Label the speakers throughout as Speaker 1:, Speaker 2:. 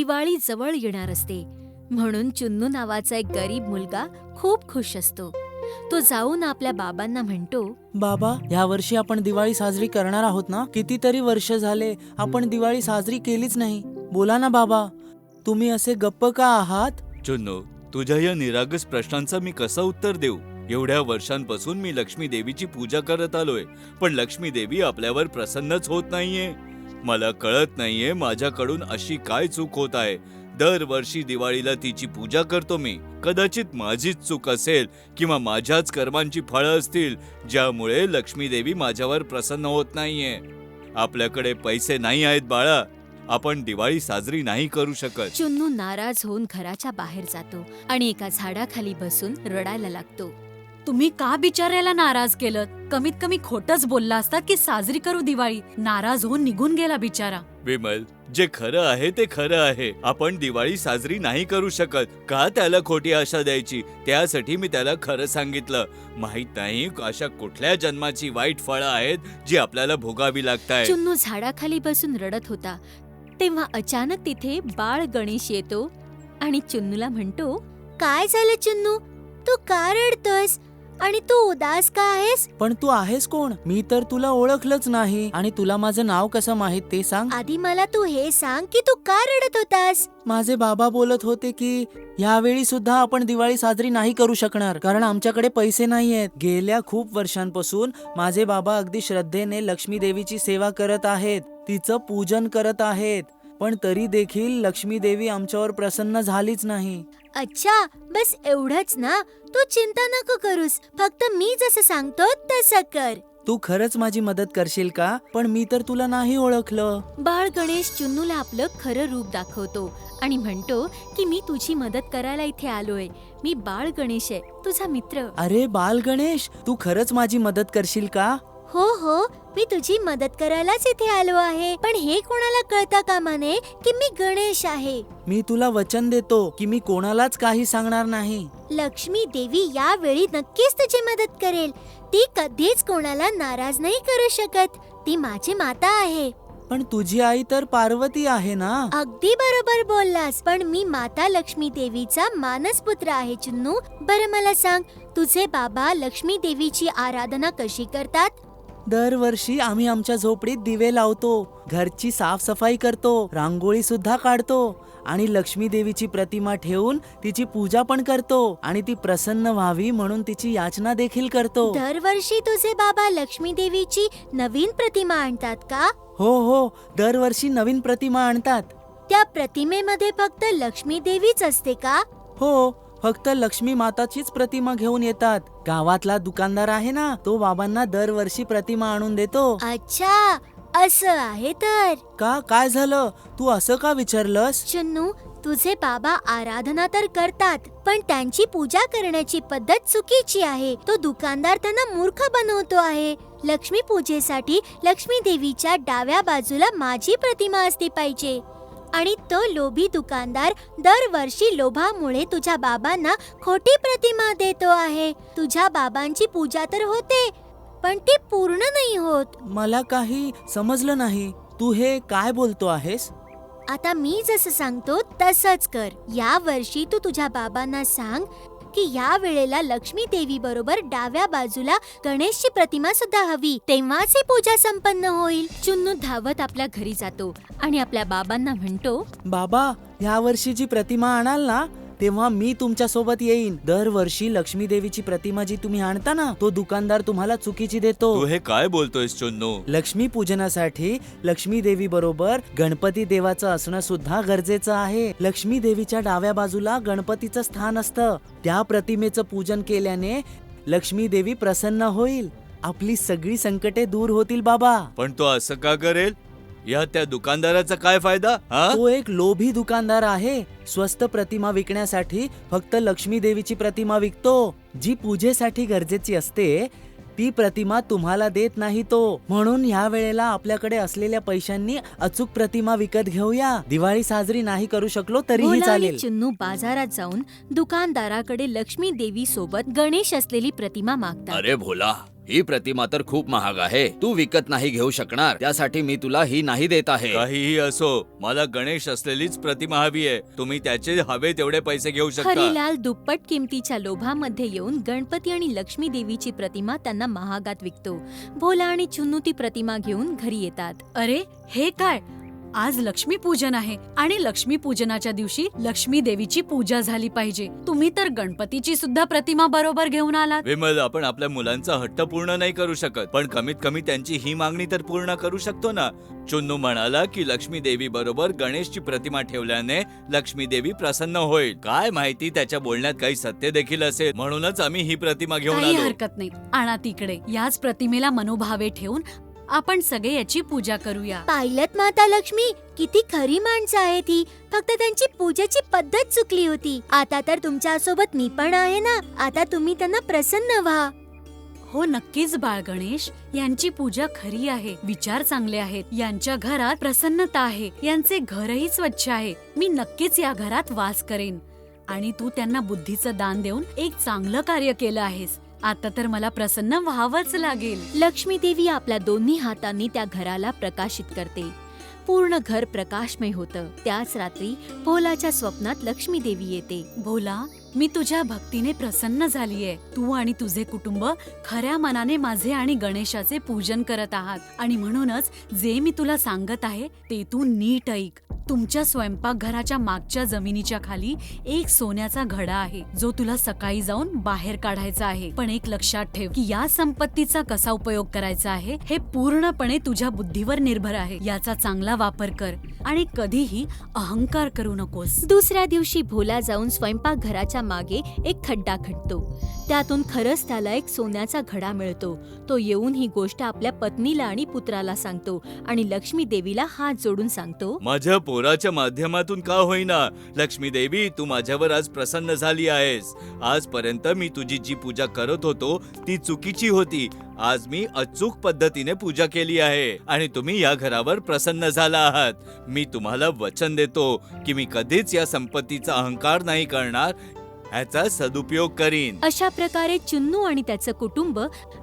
Speaker 1: दिवाळी जवळ येणार असते, म्हणून चुन्नू नावाचा एक गरीब मुलगा खूप खुश असतो. तो जाऊन आपल्या बाबांना म्हणतो,
Speaker 2: बाबा, या वर्षी आपण दिवाळी साजरी करणार आहोत ना? कितीतरी वर्ष झाले आपण दिवाळी साजरी केलीच नाही. बोला ना बाबा, तुम्ही असे गप्प का आहात?
Speaker 3: चुन्नू, तुझ्या या निरागस प्रश्नांचं मी कसं उत्तर देऊ? एवढ्या वर्षांपासून मी लक्ष्मी देवीची पूजा करत आलोय, पण लक्ष्मी देवी आपल्यावर प्रसन्नच होत नाहीये. मला कळत नाहीये माझ्याकडून अशी काय चूक होत आहे. दरवर्षी दिवाळीला तिची पूजा करतो मी. कदाचित माझीच चूक असेल किंवा माझ्याच कर्मांची फळं असतील, ज्यामुळे लक्ष्मी देवी माझ्यावर प्रसन्न होत नाहीये. आपल्याकडे पैसे नाही आहेत बाळा, आपण दिवाळी साजरी नाही करू शकत.
Speaker 1: चुन्नू नाराज होऊन घराच्या बाहेर जातो आणि एका झाडाखाली बसून रडायला लागतो.
Speaker 4: तुम्ही का बिचाऱ्याला नाराज केलं? कमीत कमी खोटच बोलला असता की साजरी करू दिवाळी. नाराज होऊन निघून गेला बिचारा.
Speaker 3: विमल, जे खरं आहे ते खरं आहे. आपण दिवाळी साजरी नाही करू शकत. का त्याला खोटी आशा द्यायची? त्यासाठी मी त्याला खरं सांगितलं. माहित नाही अशा कुठल्या जन्माची वाईट फळं आहेत जी आपल्याला भोगावी लागतायत.
Speaker 1: चुन्नू झाडाखाली बसून रडत होता तेव्हा अचानक तिथे बाळ गणेश येतो आणि चुन्नूला म्हणतो, काय झालं चुन्नू, तू का रडतोस आणि तू उदास का आहेस?
Speaker 2: पण तू आहेस कोण? मी तर तुला ओळखलंच नाही. आणि तुला माझं नाव कसं माहित ते सांग.
Speaker 1: आधी मला तू हे सांग की तू का रडत होतास?
Speaker 2: माझे बाबा बोलत होते की यावेळी सुद्धा आपण दिवाळी साजरी नाही करू शकणार, कारण आमच्याकडे पैसे नाहीयेत. गेल्या खूप वर्षांपासून माझे बाबा अगदी श्रद्धेने लक्ष्मी देवीची सेवा करत आहेत, तिचं पूजन करत आहेत, पण तरी देखील लक्ष्मी देवी आमच्यावर प्रसन्न झालीच नाही.
Speaker 1: अच्छा, बस एवढंच ना? तू चिंता नको करूस, फक्त मी जसं सांगतो तसं कर.
Speaker 2: तू खरंच माझी मदत करशील का? पण मी तर तुला नाही ओळखलं.
Speaker 1: बाळ गणेश चुन्नूला आपलं खरं रूप दाखवतो आणि म्हणतो की मी तुझी मदत करायला इथे आलोय. मी बाळ गणेश आहे, तुझा मित्र.
Speaker 2: अरे बाल गणेश, तू खरंच माझी मदत करशील का?
Speaker 1: हो हो, मी तुझी मदत करायलाच इथे आलो आहे. पण हे कोणाला कळता कामा नये की मी गणेश आहे.
Speaker 2: मी तुला वचन देतो की मी कोणालाच काही सांगणार नाही.
Speaker 1: लक्ष्मी देवी यावेळी नक्कीच तुझी मदत करेल. ती कधीच कोणाला नाराज नाही करू शकत. ती माझी माता आहे.
Speaker 2: पण तुझी आई तर पार्वती आहे ना?
Speaker 1: अगदी बरोबर बोललास, पण मी माता लक्ष्मी देवीचा मानसपुत्र आहे चुन्नू. बरं मला सांग, तुझे बाबा लक्ष्मी देवीची आराधना कशी करतात?
Speaker 2: दरवर्षी आम्ही आमच्या झोपडीत दिवे लावतो, घरची साफसफाई करतो, रांगोळी सुद्धा काढतो आणि लक्ष्मी देवीची प्रतिमा ठेवून तिची पूजा पण करतो आणि ती प्रसन्न व्हावी म्हणून तिची याचना देखील करतो.
Speaker 1: दरवर्षी तुझे बाबा लक्ष्मी देवीची नवीन प्रतिमा आणतात का?
Speaker 2: हो हो, दरवर्षी नवीन प्रतिमा आणतात.
Speaker 1: त्या प्रतिमेमध्ये फक्त लक्ष्मी देवीच असते का?
Speaker 2: हो, फक्त लक्ष्मी माताचीच प्रतिमा घेऊन येतात. गावातला दुकानदार आहे ना, तो बाबांना दरवर्षी प्रतिमा आणून देतो.
Speaker 1: अच्छा, असं आहे तर.
Speaker 2: का, काय झालं? तू असं का विचारलंस?
Speaker 1: चुन्नू, तुझे बाबा आराधना तर करतात, पण त्यांची पूजा करण्याची पद्धत चुकीची आहे. तो दुकानदार त्यांना मूर्ख बनवतो आहे. लक्ष्मी पूजेसाठी लक्ष्मी देवीच्या डाव्या बाजूला माझी प्रतिमा असली पाहिजे. आणि तो लोभी दुकानदार दरवर्षी लोभामुळे तुझ्या बाबांना खोटी प्रतिमा देतो आहे. तुझ्या बाबांची पूजा तर होते, पण ती पूर्ण नाही होत.
Speaker 2: मला काही समजलं नाही. तू हे काय बोलतो आहेस?
Speaker 1: आता मी जसं सांगतो तसंच कर. या वर्षी तू तुझ्या बाबांना सांग की या वेळेला लक्ष्मी देवी बरोबर डाव्या बाजूला गणेशची प्रतिमा सुद्धा हवी, तेव्हाच ही पूजा संपन्न होईल. चुन्नू धावत आपल्या घरी जातो आणि आपल्या बाबांना म्हणतो,
Speaker 2: बाबा, या वर्षीची प्रतिमा आणाल ना, तेव्हा मी तुमच्या सोबत येईन. दरवर्षी लक्ष्मी देवीची प्रतिमा जी तुम्ही आणता ना, तो दुकानदार तुम्हाला चुकीची देतो.
Speaker 3: तू हे काय बोलतोयस चुन्नू?
Speaker 2: लक्ष्मी पूजनासाठी लक्ष्मी देवी बरोबर गणपती देवाचं असणं सुद्धा गरजेचं आहे. लक्ष्मी देवीच्या डाव्या बाजूला गणपतीचं स्थान असतं. त्या प्रतिमेचं पूजन केल्याने लक्ष्मी देवी प्रसन्न होईल. आपली सगळी संकटे दूर होतील बाबा.
Speaker 3: पण तो असं का करेल? या त्या दुकानदाराचा काय फायदा?
Speaker 2: तो एक लोभी दुकानदार आहे. स्वस्त प्रतिमा विकण्यासाठी फक्त लक्ष्मी देवीची प्रतिमा विकतो. जी पूजेसाठी गरजेची असते ती प्रतिमा तुम्हाला देत नाही तो. म्हणून ह्या वेळेला आपल्याकडे असलेल्या पैशांनी अचूक प्रतिमा विकत घेऊया. दिवाळी साजरी नाही करू शकलो तरीही
Speaker 1: भोला आणि
Speaker 2: चालेल.
Speaker 1: चुन्नू बाजारात जाऊन दुकानदाराकडे लक्ष्मी देवी सोबत गणेश असलेली प्रतिमा मागतात.
Speaker 3: अरे भोला,
Speaker 5: ही प्रतिमा तर खूप महाग आहे, तू विकत नाही घेऊ शकणार, त्यासाठी मी तुला ही नाही देत आहे.
Speaker 3: काहीही असो, मला गणेश असलेलीच प्रतिमा हवी आहे. तुम्ही त्याचे हवे तेवढे पैसे घेऊ शकता.
Speaker 1: हरिलाल दुप्पट किमतीच्या लोभामध्ये येऊन गणपती आणि लक्ष्मी देवीची प्रतिमा त्यांना महागात विकतो. भोला आणि चुन्नू ती प्रतिमा घेऊन घरी येतात.
Speaker 4: अरे हे काय, आज लक्ष्मी पूजन आहे आणि लक्ष्मी पूजनाच्या दिवशी लक्ष्मी देवीची पूजा झाली पाहिजे. तुम्ही तर गणपतीची सुद्धा प्रतिमा बरोबर घेऊन आलात.
Speaker 3: विमल, आपण आपल्या मुलांचा हट्ट पूर्ण नाही करू शकत, पण कमीत कमी त्यांची ही मागणी तर पूर्ण करू शकतो ना. चुन्नू म्हणाला की लक्ष्मी देवी बरोबर गणेशची प्रतिमा ठेवल्याने लक्ष्मी देवी प्रसन्न होईल. काय माहिती त्याच्या बोलण्यात काही सत्य देखील असेल, म्हणूनच आम्ही ही प्रतिमा घेऊन
Speaker 4: काही
Speaker 3: आलो.
Speaker 4: हरकत नाही, आणा तिकडे. याच प्रतिमेला मनोभावे ठेवून आपण सगळे याची पूजा करूया.
Speaker 1: पाहिलत माता लक्ष्मी, किती खरी माणसं आहे ती. फक्त त्यांची पूजेची पद्धत चुकली होती. आता तर तुमच्या सोबत मी पण आहे ना. आता तुम्ही त्यांना प्रसन्न व्हा.
Speaker 4: हो नक्कीच बाळ गणेश, यांची पूजा खरी आहे. विचार चांगले आहेत. यांच्या घरात प्रसन्नता आहे. यांचे घरही स्वच्छ आहे. मी नक्कीच या घरात वास करेन. आणि तू त्यांना बुद्धीचं दान देऊन एक चांगलं कार्य केलं आहेस. आता तर मला प्रसन्न व्हावंच लागेल.
Speaker 1: लक्ष्मी देवी आपल्या दोन्ही हातांनी त्या घराला प्रकाशित करते. पूर्ण घर प्रकाशमय होतं. त्याच रात्री भोलाच्या स्वप्नात लक्ष्मी देवी येते.
Speaker 4: भोला, मी तुझ्या भक्तीने प्रसन्न झालीये. तू आणि तुझे कुटुंब खऱ्या मनाने माझे आणि गणेशाचे पूजन करत आहात, आणि म्हणूनच जे मी तुला सांगत आहे ते तू नीट ऐक. तुमच्या स्वयंपाकघराच्या मागच्या जमिनीच्या खाली एक सोन्याचा घडा आहे, जो तुला सकाळी जाऊन बाहेर काढायचा आहे. पण एक लक्षात ठेव की या संपत्तीचा कसा उपयोग करायचा आहे हे पूर्णपणे तुझ्या बुद्धीवर निर्भर आहे. याचा चांगला वापर कर आणि कधीही अहंकार करू नकोस.
Speaker 1: दुसऱ्या दिवशी भोला जाऊन स्वयंपाकघराच्या मागे एक खड्डा खणतो. त्यातून खरंच त्याला एक सोन्याचा घडा मिळतो. तो येऊन ही गोष्ट आपल्या पत्नीला आणि पुत्राला सांगतो आणि लक्ष्मी देवीला हात जोडून सांगतो,
Speaker 3: माझ्या पोराच्या माध्यमातून का होईना, लक्ष्मी देवी तू माझ्यावर आज प्रसन्न झाली आहेस. आजपर्यंत मी तुझी जी पूजा करत होतो ती चुकीची होती. आज मी अचूक पद्धतीने पूजा केली आहे आणि तुम्ही या घरावर प्रसन्न झाला आहात. मी तुम्हाला वचन देतो की मी कधीच या संपत्तीचा अहंकार नाही करणार, ह्याचा सदुपयोग करीन.
Speaker 1: अशा प्रकारे चुन्नू आणि त्याचं कुटुंब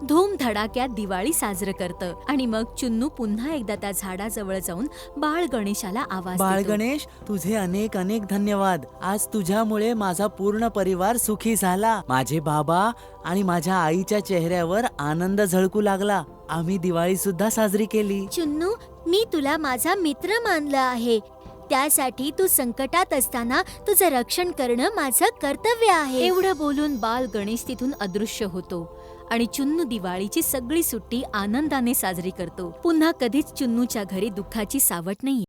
Speaker 1: धूमधडाक्यात दिवाळी साजरं करतं. आणि मग चुन्नू पुन्हा एकदा त्या झाडाजवळ जाऊन बाळ गणेशाला आवाज
Speaker 2: बाळ
Speaker 1: देतो.
Speaker 2: गणेश, तुझे अनेक अनेक धन्यवाद. आज तुझ्यामुळे माझा पूर्ण परिवार सुखी झाला. माझे बाबा आणि माझ्या आईच्या चेहऱ्यावर आनंद झळकू लागला. आम्ही दिवाळी सुद्धा साजरी केली.
Speaker 1: चुन्नू, मी तुला माझा मित्र मानलं आहे. त्यासाठी तू संकटात असताना तुझं रक्षण करणं माझं कर्तव्य आहे. एवढं बोलून बाल गणेश तिथून अदृश्य होतो आणि चुन्नू दिवाळीची सगळी सुट्टी आनंदाने साजरी करतो. पुन्हा कधीच चुन्नूच्या घरी दुःखाची सावट नाही.